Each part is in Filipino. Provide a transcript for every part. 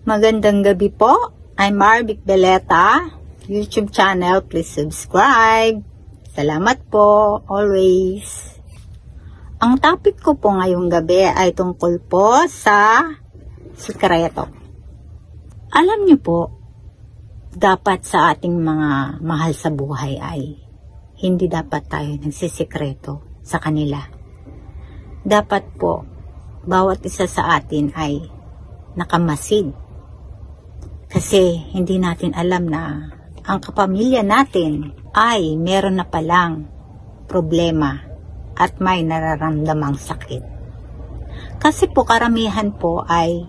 Magandang gabi po. I'm Marvic Beleta. YouTube channel, please subscribe. Salamat po, always. Ang topic ko po ngayong gabi ay tungkol po sa sikreto. Alam niyo po, dapat sa ating mga mahal sa buhay ay hindi dapat tayo nagsisikreto sa kanila. Dapat po, bawat isa sa atin ay nakamasid. Kasi hindi natin alam na ang kapamilya natin ay meron na palang problema at may nararamdamang sakit. Kasi po karamihan po ay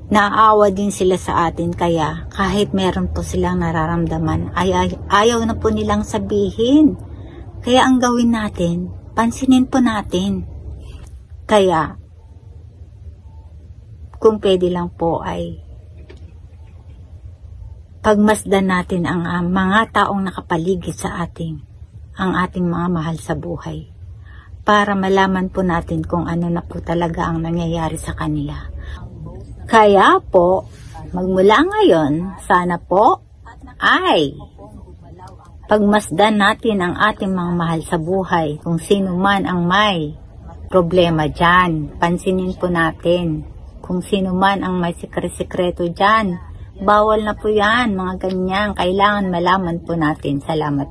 naawa din sila sa atin, kaya kahit meron po silang nararamdaman ay ayaw na po nilang sabihin. Kaya ang gawin natin, pansinin po natin. Kaya kung pwede lang po ay pagmasdan natin ang mga taong nakapaligid sa ang ating mga mahal sa buhay, para malaman po natin kung ano na po talaga ang nangyayari sa kanila. Kaya po, magmula ngayon, sana po ay pagmasdan natin ang ating mga mahal sa buhay. Kung sino man ang may problema dyan, pansinin po natin. Kung sino man ang may sikreto dyan, bawal na po yan, mga ganyan. Kailangan malaman po natin. Salamat.